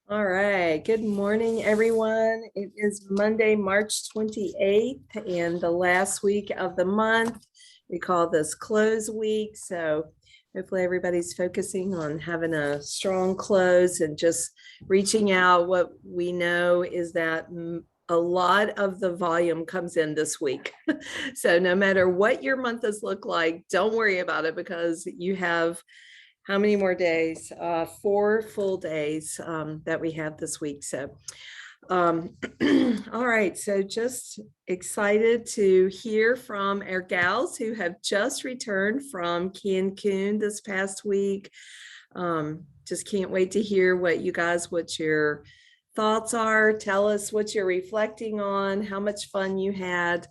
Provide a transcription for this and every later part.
All right. Good morning, everyone. It is Monday, March 28th, and the last week of the month. We call this close week. So hopefully everybody's focusing on having a strong close and just reaching out. What we know is that a lot of the volume comes in this week. So no matter what your month has looked like, don't worry about it because you have how many more days? 4 full days that we have this week. So, all right. So just excited to hear from our gals who have just returned from Cancun this past week. Just can't wait to hear what your thoughts are. Tell us what you're reflecting on, how much fun you had.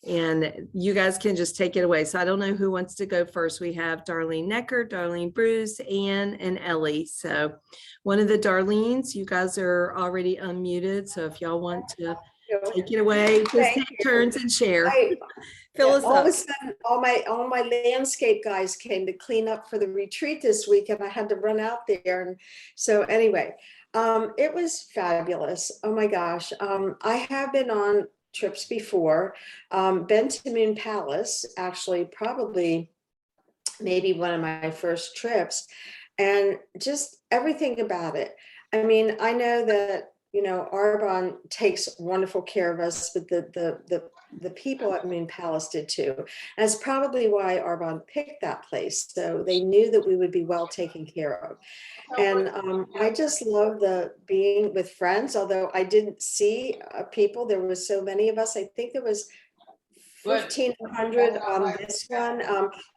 And you guys can just take it away. So I don't know who wants to go first. We have Darlene Necker, Darlene Bruce, Ann, and Ellie. So one of the Darlenes, you guys are already unmuted. So if y'all want to take it away, just take turns and share. Fill us up. All of a sudden, all my landscape guys came to clean up for the retreat this week, and I had to run out there. And so anyway, it was fabulous. Oh my gosh. I have been on trips before, been to Moon Palace, actually probably maybe one of my first trips, and just everything about it. I mean, I know that, you know, Arbonne takes wonderful care of us, but the people at Moon Palace did too. And that's probably why Arbonne picked that place. So they knew that we would be well taken care of. And I just love the being with friends, although I didn't see people. There was so many of us. I think there was 1,500 on this one.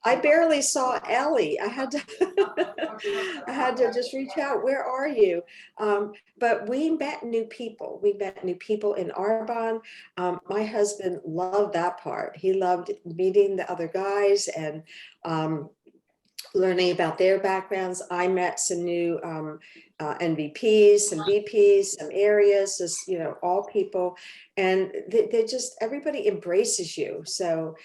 I barely saw Ellie. I had to I had to just reach out. Where are you? But we met new people. We met new people in Arbonne. My husband loved that part. He loved meeting the other guys and learning about their backgrounds. I met some new NVPs, some VPs, some areas, just, you know, all people. And they just, everybody embraces you. So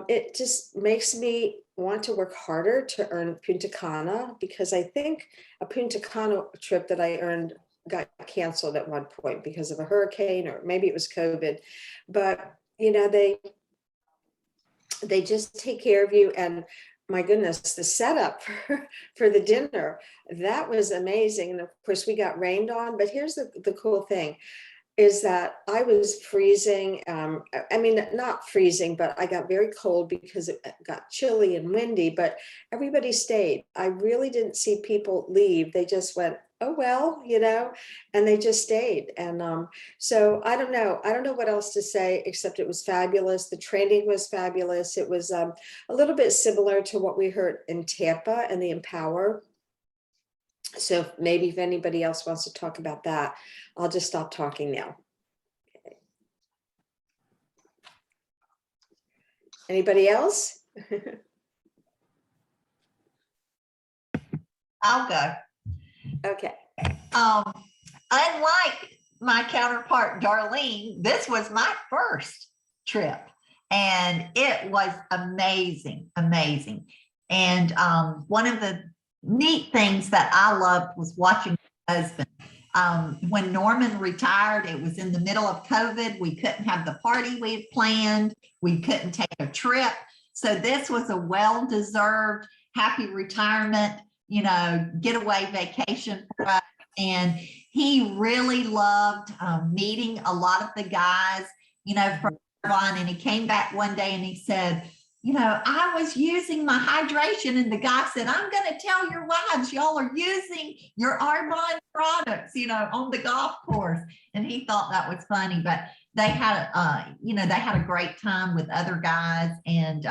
it just makes me want to work harder to earn Punta Cana, because I think a Punta Cana trip that I earned got canceled at one point because of a hurricane, or maybe it was COVID. But, you know, they just take care of you. And my goodness, the setup for the dinner, that was amazing. And of course we got rained on, but here's the cool thing is that I was freezing. I mean, not freezing, but I got very cold because it got chilly and windy, but everybody stayed. I really didn't see people leave. They just went, oh, well, you know, and they just stayed. And so I don't know what else to say, except it was fabulous. The training was fabulous. It was a little bit similar to what we heard in Tampa and the Empower. So maybe if anybody else wants to talk about that, I'll just stop talking now. Okay. Anybody else? I'll go. Okay. Unlike my counterpart, Darlene, this was my first trip and it was amazing, amazing. And one of the neat things that I loved was watching my husband. When Norman retired, it was in the middle of COVID. We couldn't have the party we had planned. We couldn't take a trip. So this was a well-deserved, happy retirement, you know, getaway vacation for us. And he really loved meeting a lot of the guys, you know, from Arbonne. And he came back one day and he said, you know, I was using my hydration, and the guy said, I'm going to tell your wives, y'all are using your Arbonne products, you know, on the golf course. And he thought that was funny, but they had, you know, they had a great time with other guys, and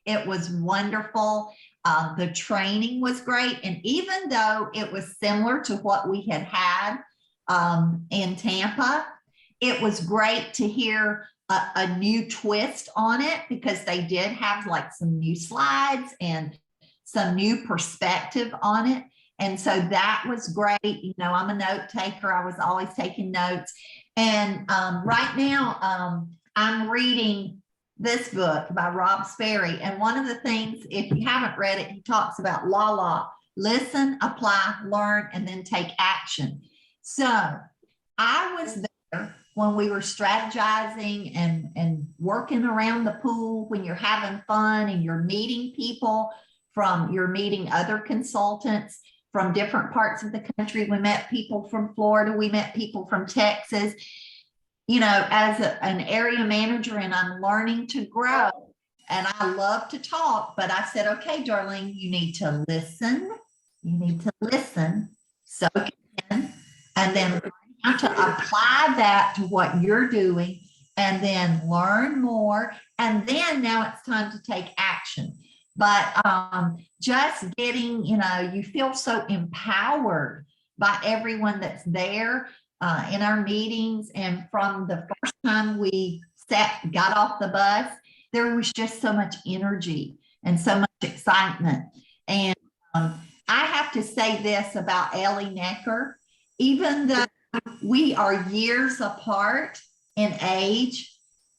it was wonderful. The training was great. And even though it was similar to what we had had in Tampa, it was great to hear a new twist on it, because they did have like some new slides and some new perspective on it. And so that was great. You know, I'm a note taker. I was always taking notes. And right now I'm reading this book by Rob Sperry. And one of the things, if you haven't read it, he talks about LALA: listen, apply, learn, and then take action. So I was there when we were strategizing and working around the pool, when you're having fun and you're meeting people you're meeting other consultants from different parts of the country. We met people from Florida. We met people from Texas. You know, as an area manager, and I'm learning to grow, and I love to talk, but I said, okay, Darlene, you need to listen. You need to listen, soak it in, and then learn how to apply that to what you're doing, and then learn more. And then now it's time to take action. But just getting, you know, you feel so empowered by everyone that's there in our meetings. And from the first time we got off the bus, there was just so much energy and so much excitement. And I have to say this about Ellie Necker, even though we are years apart in age,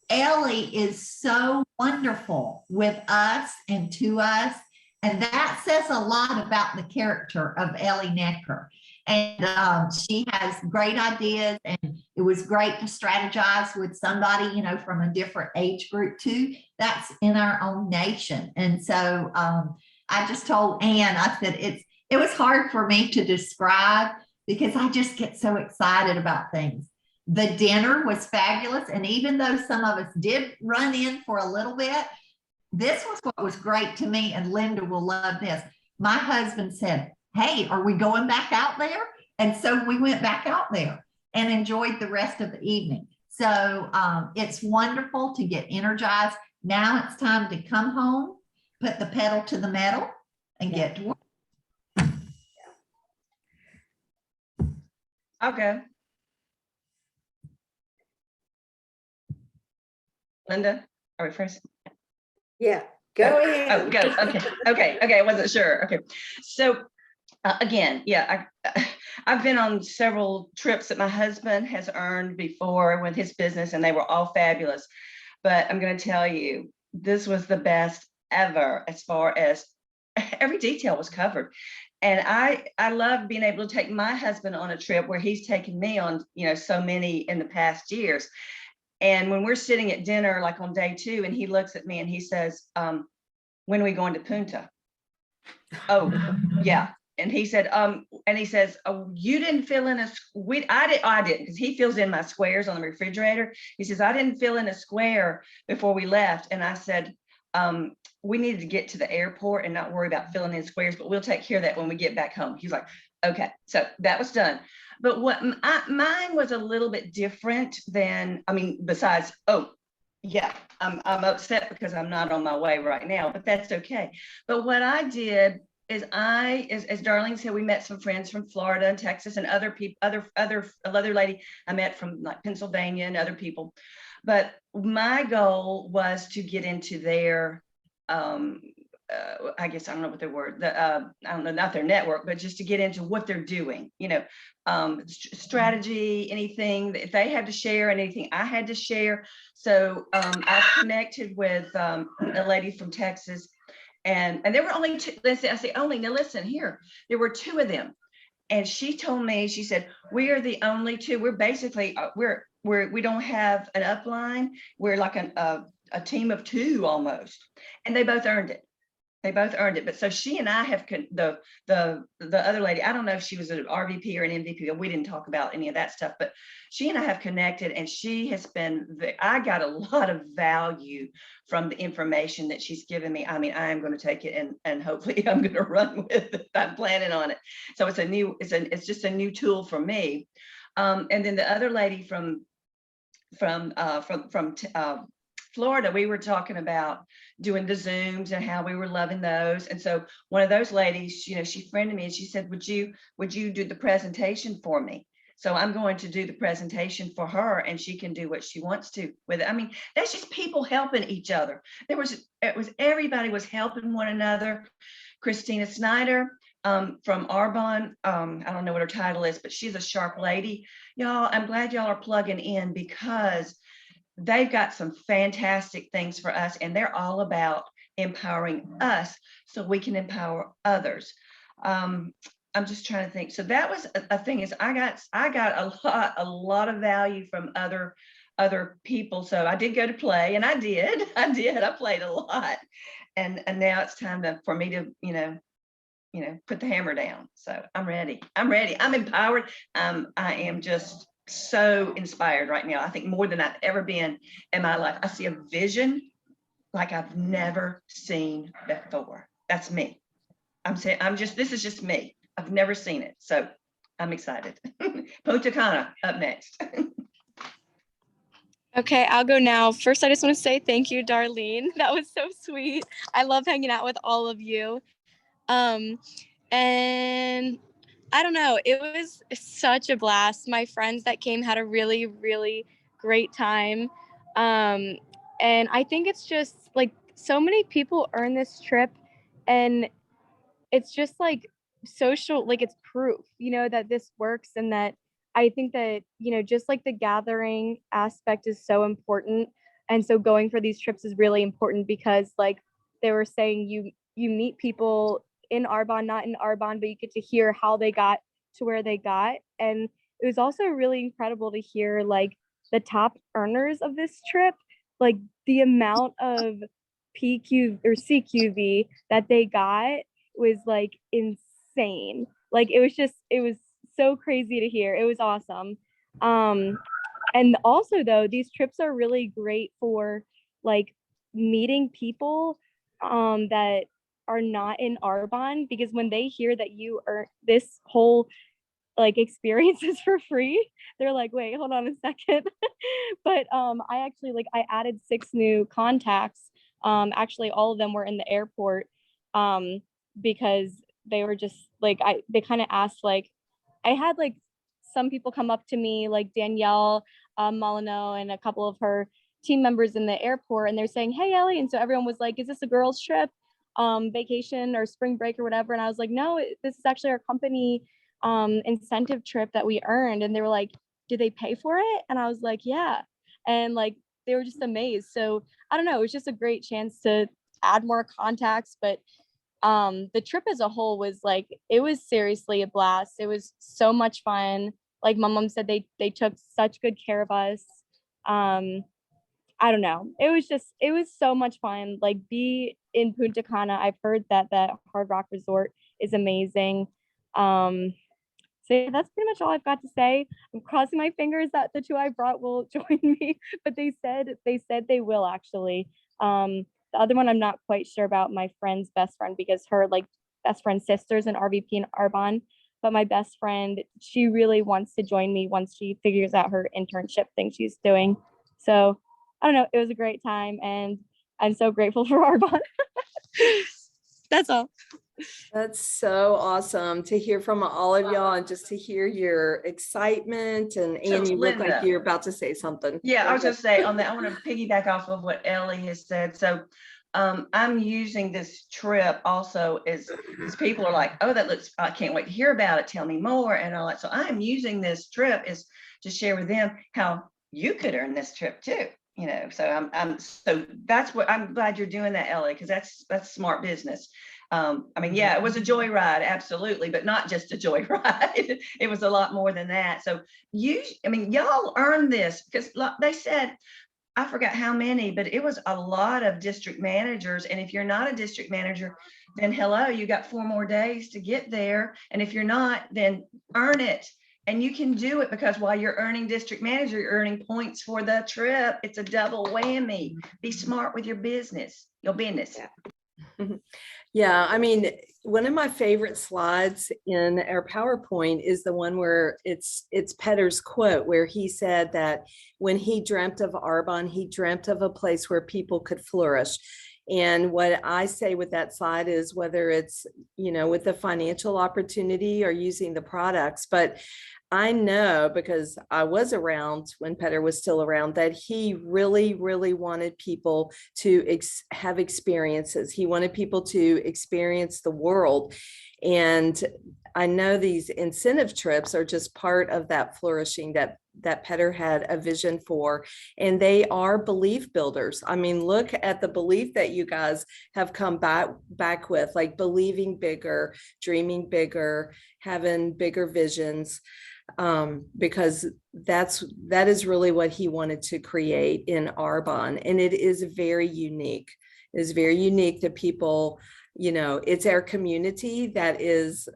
Ellie is so wonderful with us and to us. And that says a lot about the character of Ellie Necker. And she has great ideas, and it was great to strategize with somebody, you know, from a different age group too. That's in our own nation. And so I just told Ann, I said, it was hard for me to describe because I just get so excited about things. The dinner was fabulous. And even though some of us did run in for a little bit, this was what was great to me. And Linda will love this. My husband said, hey, are we going back out there? And so we went back out there and enjoyed the rest of the evening. So it's wonderful to get energized. Now it's time to come home, put the pedal to the metal, and get to work. I'll go. Linda, are we first? Yeah, go ahead. Oh, go. Okay. I wasn't sure. Okay. So again, yeah, I've been on several trips that my husband has earned before with his business, and they were all fabulous. But I'm going to tell you, this was the best ever as far as every detail was covered. And I love being able to take my husband on a trip where he's taken me on, you know, so many in the past years. And when we're sitting at dinner, like on day 2, and he looks at me and he says, when are we going to Punta? Oh, yeah. And he said, oh, you didn't fill in I didn't, because he fills in my squares on the refrigerator. He says, I didn't fill in a square before we left. And I said, we needed to get to the airport and not worry about filling in squares, but we'll take care of that when we get back home. He's like, okay, so that was done. But what mine was a little bit different than, I mean, besides, oh, yeah, I'm upset because I'm not on my way right now, but that's okay. But what I did is as Darlene said, we met some friends from Florida and Texas and other people, other lady I met from like Pennsylvania and other people. But my goal was to get into their, I guess, I don't know what their word, I don't know, not their network, but just to get into what they're doing, you know, strategy, anything that they had to share, and anything I had to share. So I connected with a lady from Texas, and there were only 2. I say only, now listen here, there were 2 of them. And she told me, she said, we are the only 2. We're basically, we don't have an upline. We're like a team of 2 almost. And they both earned it. But so she and I have the other lady, I don't know if she was an RVP or an MVP, but we didn't talk about any of that stuff, but she and I have connected, and she has been, I got a lot of value from the information that she's given me. I mean, I am going to take it and hopefully I'm going to run with it. I'm planning on it. So it's just a new tool for me. And then the other lady from Florida, we were talking about doing the Zooms and how we were loving those. And so one of those ladies, you know, she friended me and she said, would you do the presentation for me? So I'm going to do the presentation for her, and she can do what she wants to with it. I mean, that's just people helping each other. Everybody was helping one another. Christina Snyder from Arbonne, I don't know what her title is, but she's a sharp lady. Y'all, I'm glad y'all are plugging in, because they've got some fantastic things for us, and they're all about empowering us so we can empower others. I'm just trying to think. So that was a thing is I got a lot of value from other people. So I did go to play, and I did. I played a lot. And now it's time for me to, put the hammer down. So I'm ready. I'm empowered. I am just so inspired right now. I think more than I've ever been in my life. I see a vision like I've never seen before. That's me. This is just me. I've never seen it. So I'm excited. Punta Cana up next. Okay, I'll go now. First, I just want to say thank you, Darlene. That was so sweet. I love hanging out with all of you. And I don't know, it was such a blast. My friends that came had a really, really great time. And I think it's just like so many people earn this trip, and it's just like social, like it's proof, that this works, and that I think that, just like the gathering aspect is so important. And so going for these trips is really important because like they were saying, you meet people in Arbonne, not in Arbonne, but you get to hear how they got to where they got. And it was also really incredible to hear like the top earners of this trip, like the amount of PQ or CQV that they got was like insane. Like it was so crazy to hear. It was awesome. And also though, these trips are really great for like meeting people that are not in Arbonne, because when they hear that you earn this whole like experiences for free, they're like, wait, hold on a second. But I actually I added 6 new contacts. Actually all of them were in the airport, because they were just like, they kind of asked, like I had like some people come up to me, like Danielle Molyneux and a couple of her team members in the airport, and they're saying, hey Ellie, and so everyone was like, is this a girls trip, vacation or spring break or whatever? And I was like, no, this is actually our company incentive trip that we earned. And they were like, do they pay for it? And I was like, yeah. And like they were just amazed. So I don't know, it was just a great chance to add more contacts. But the trip as a whole was like, it was seriously a blast. It was so much fun. Like my mom said, they took such good care of us. I don't know, it was so much fun. Like be in Punta Cana, I've heard that Hard Rock Resort is amazing. So yeah, that's pretty much all I've got to say. I'm crossing my fingers that the 2 I brought will join me, but they said they will actually. The other one I'm not quite sure about, my friend's best friend, because her like best friend's sister's an RVP in Arbonne, but my best friend, she really wants to join me once she figures out her internship thing she's doing. So I don't know, it was a great time, and I'm so grateful for Arbonne. That's all. That's so awesome to hear from all of y'all, and just to hear your excitement. And So, you look like Linda. you're about to say something. Yeah, I was just say on that, I want to piggyback off of what Ellie has said. So I'm using this trip also as people are like, oh, that looks, I can't wait to hear about it. Tell me more. And all that. So I'm using this trip is to share with them how you could earn this trip too. So so that's what I'm glad you're doing that, Ellie, because that's smart business. I mean, yeah, it was a joyride, absolutely, but not just a joyride. It was a lot more than that. So y'all earned this, because they said, I forgot how many, but it was a lot of district managers. And if you're not a district manager, then hello, you got 4 more days to get there. And if you're not, then earn it. And you can do it, because while you're earning district manager, you're earning points for the trip. It's a double whammy. Be smart with your business, your business. Yeah, I mean, one of my favorite slides in our PowerPoint is the one where it's Petter's quote, where he said that when he dreamt of Arbonne, he dreamt of a place where people could flourish. And what I say with that slide is, whether it's, with the financial opportunity or using the products, but I know, because I was around when Petter was still around, that he really, really wanted people to have experiences. He wanted people to experience the world. And I know these incentive trips are just part of that flourishing that Petter had a vision for, and they are belief builders. I mean, look at the belief that you guys have come back with, like believing bigger, dreaming bigger, having bigger visions, because that is really what he wanted to create in Arbonne, and it is very unique. It is very unique that people, you know, it's our community that is,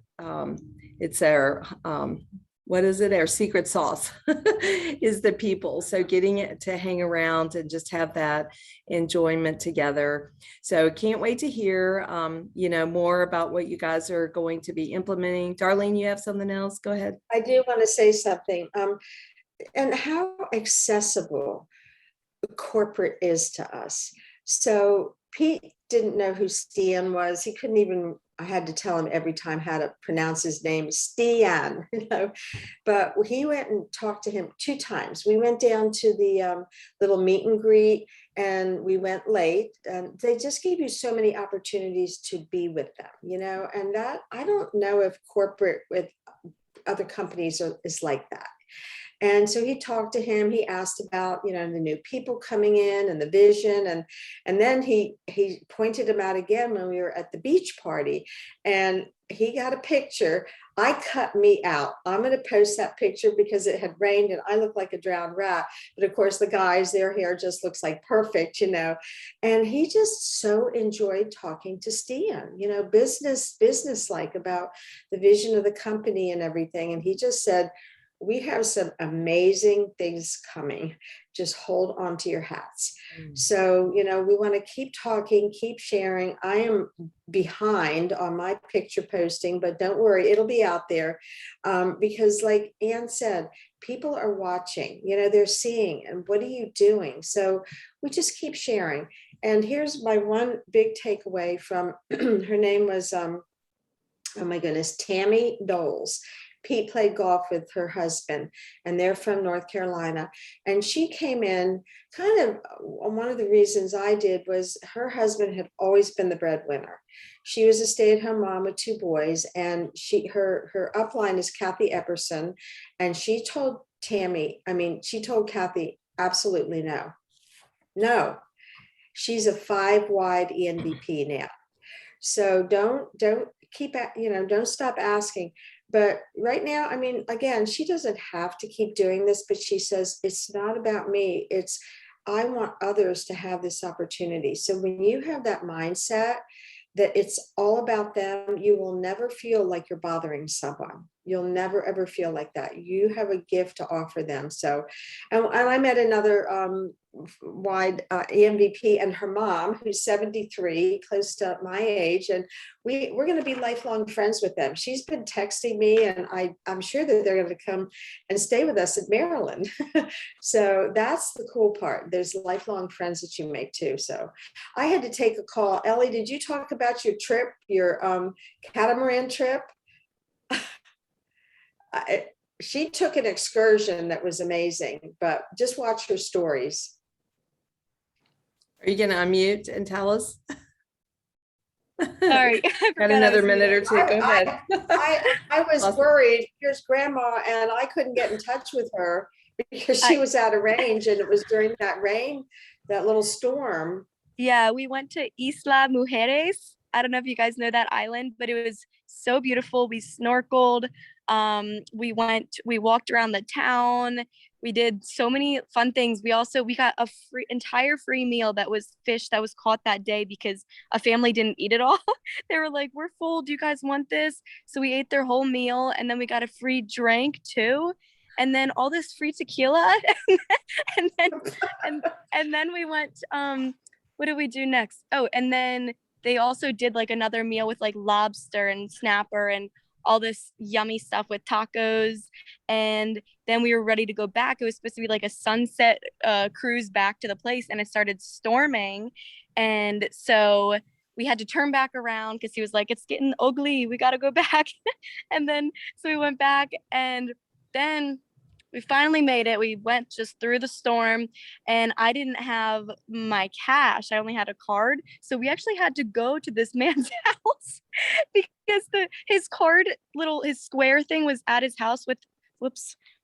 it's our, what is it? Our secret sauce is the people. So getting it to hang around and just have that enjoyment together. So can't wait to hear, you know, more about what you guys are going to be implementing. Darlene, you have something else? Go ahead. I do want to say something, and how accessible corporate is to us. So Pete didn't know who Stian was. He couldn't even, I had to tell him every time how to pronounce his name, Stian, you know, but he went and talked to him 2 times. We went down to the little meet and greet, and we went late, and they just gave you so many opportunities to be with them, you know, and that, I don't know if corporate with other companies is like that. And so he talked to him, he asked about, you know, the new people coming in and the vision. And then he pointed him out again when we were at the beach party, and he got a picture. I cut me out. I'm going to post that picture because it had rained and I look like a drowned rat. But of course, the guys, their hair just looks like perfect, you know. And he just so enjoyed talking to Stian, you know, business like about the vision of the company and everything. And he just said, we have some amazing things coming. Just hold on to your hats. So, you know, we want to keep talking, keep sharing. I am behind on my picture posting, but don't worry, it'll be out there, because like Ann said, people are watching, you know, they're seeing, and what are you doing? So we just keep sharing. And here's my one big takeaway from, her name was, oh my goodness, Tammy Doles. Pete played golf with her husband, and they're from North Carolina. And she came in kind of, one of the reasons I did was her husband had always been the breadwinner. She was a stay-at-home mom with 2 boys, and her upline is Kathy Epperson. And she told Kathy, absolutely no. She's a 5-wide ENVP now. So don't keep at, you know, don't stop asking. But right now, I mean, again, she doesn't have to keep doing this, but she says, it's not about me. It's, I want others to have this opportunity. So when you have that mindset that it's all about them, you will never feel like you're bothering someone. You'll never, ever feel like that. You have a gift to offer them. So, and I met another wide EMVP and her mom, who's 73, close to my age. And we're going to be lifelong friends with them. She's been texting me, and I'm sure that they're going to come and stay with us in Maryland. So that's the cool part. There's lifelong friends that you make too. So I had to take a call. Ellie, did you talk about your trip, your catamaran trip? She took an excursion that was amazing, but just watch her stories. Are you going to unmute and tell us? Sorry. Got another minute or two. Go ahead. I was Awesome. worried. Here's grandma, and I couldn't get in touch with her because she was out of range, and it was during that rain, that little storm. Yeah, we went to Isla Mujeres. I don't know if you guys know that island, but it was so beautiful. We snorkeled. We walked around the town. We did so many fun things. We got a entire free meal that was fish that was caught that day because a family didn't eat it all. They were like, we're full. Do you guys want this? So we ate their whole meal, and then we got a free drink too. And then all this free tequila. and then we went, what did we do next? Oh, and then they also did like another meal with like lobster and snapper and all this yummy stuff with tacos. And then we were ready to go back. It was supposed to be like a sunset cruise back to the place, and it started storming. And so we had to turn back around because he was like, it's getting ugly, we got to go back. And then so we went back, and then we finally made it. We went just through the storm, and I didn't have my cash. I only had a card. So we actually had to go to this man's house because his card, his square thing was at his house with,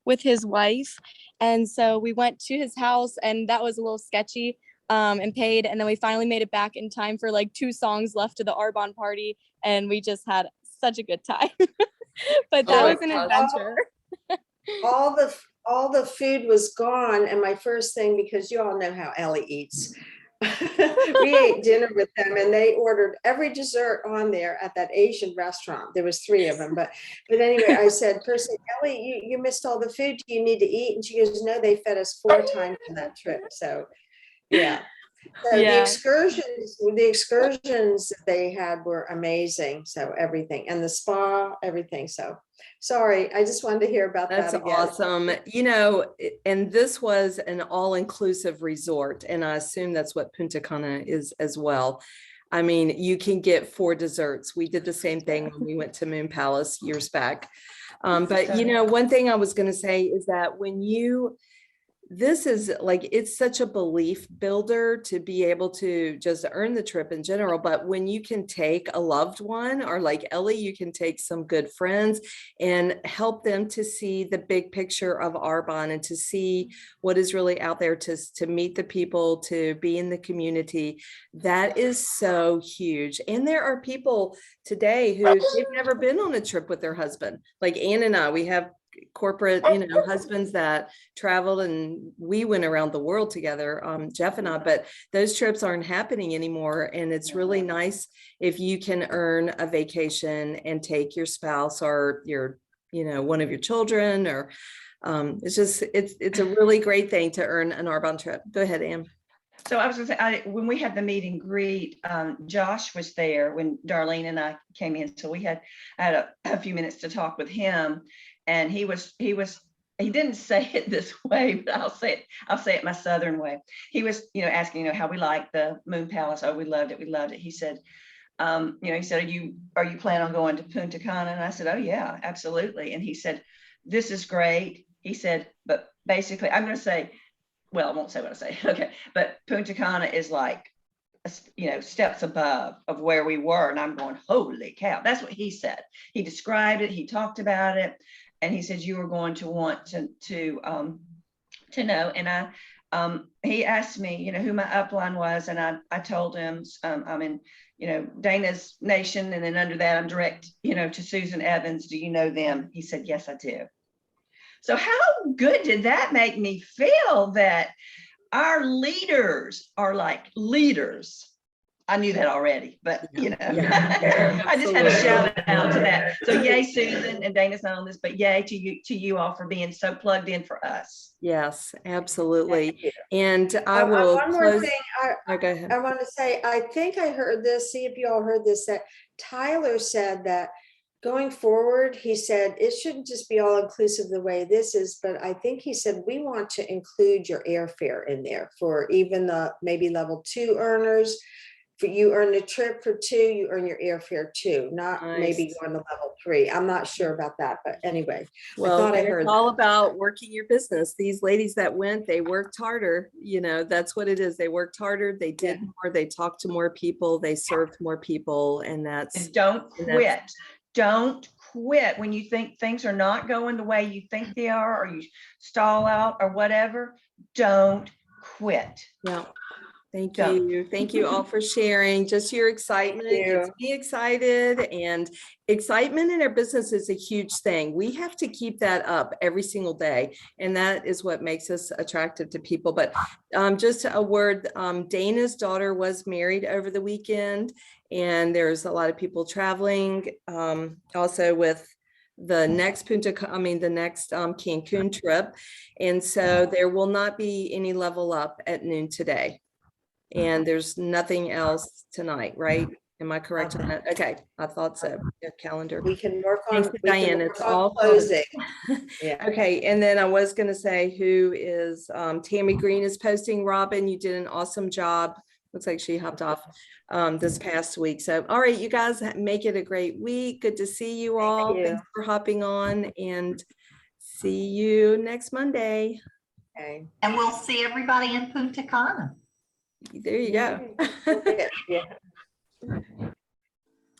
with his wife. And so we went to his house, and that was a little sketchy, and paid. And then we finally made it back in time for like 2 songs left of the Arbonne party. And we just had such a good time. But that was an adventure. All the food was gone, and my first thing, because you all know how Ellie eats, we ate dinner with them, and they ordered every dessert on there at that Asian restaurant. There was 3 of them, but anyway, I said, person, Ellie, you missed all the food. Do you need to eat? And she goes, no, they fed us 4 times on that trip. So yeah. So the excursions that they had were amazing. So everything, and the spa, everything. So sorry, I just wanted to hear about That's that again. awesome. You know, and this was an all-inclusive resort, and I assume that's what Punta Cana is as well. I mean, you can get 4 desserts. We did the same thing when we went to Moon Palace years back. But you know, one thing I was going to say is that this is like, it's such a belief builder to be able to just earn the trip in general. But when you can take a loved one, or like Ellie, you can take some good friends and help them to see the big picture of Arbonne, and to see what is really out there, to meet the people, to be in the community. That is so huge. And there are people today who they've never been on a trip with their husband. Like Ann and I, we have corporate, you know, husbands that traveled, and we went around the world together, Jeff and I, but those trips aren't happening anymore. And it's really nice if you can earn a vacation and take your spouse or your, you know, one of your children, or it's a really great thing to earn an Arbonne trip. Go ahead, Ann. So I was gonna say, when we had the meet and greet, Josh was there when Darlene and I came in. So I had a few minutes to talk with him, and he didn't say it this way, but I'll say it my Southern way. He was, you know, asking, you know, how we liked the Moon Palace. Oh, we loved it. He said, you know, he said, are you planning on going to Punta Cana? And I said, oh yeah, absolutely. And he said, this is great. He said, but basically, I'm going to say, well, I won't say what I say. Okay. But Punta Cana is like, you know, steps above of where we were. And I'm going, holy cow. That's what he said. He described it. He talked about it. And he said, you were going to want to know. And he asked me, you know, who my upline was. And I told him, I'm in, you know, Dana's Nation. And then under that, I'm direct, you know, to Susan Evans. Do you know them? He said, yes, I do. So how good did that make me feel, that our leaders are like leaders? I knew that already, but you know, I just had to shout it out to that. So yay, Susan, and Dana's not on this, but yay to you all for being so plugged in for us. Yes, absolutely. And I will one more thing go ahead. I want to say, I think I heard this, see if you all heard this, that Tyler said that going forward, he said it shouldn't just be all inclusive the way this is, but I think he said we want to include your airfare in there for even the maybe level 2 earners. For you earn the trip for 2, you earn your airfare too, not maybe going to level 3. I'm not sure about that, but anyway. Well, it's all about working your business. These ladies that went, they worked harder. You know, that's what it is. They worked harder. They did more. They talked to more people. They served more people, and and don't quit. Don't quit when you think things are not going the way you think they are, or you stall out or whatever. Don't quit. Yeah. Thank you. Thank you all for sharing just your excitement. It's me excited, and excitement in our business is a huge thing. We have to keep that up every single day. And that is what makes us attractive to people. But just a word, Dana's daughter was married over the weekend, and there's a lot of people traveling also with the next Cancun trip. And so there will not be any level up at noon today. And there's nothing else tonight, right? Am I correct on that? Okay, I thought so. Your calendar. We can work on Diane. It's all closing. Yeah. Okay, and then I was going to say who is Tammy Green is posting. Robin, you did an awesome job. Looks like she hopped off this past week. So, all right, you guys make it a great week. Good to see you all. Thanks for hopping on, and see you next Monday. Okay. And we'll see everybody in Punta Cana. There you go. Yeah.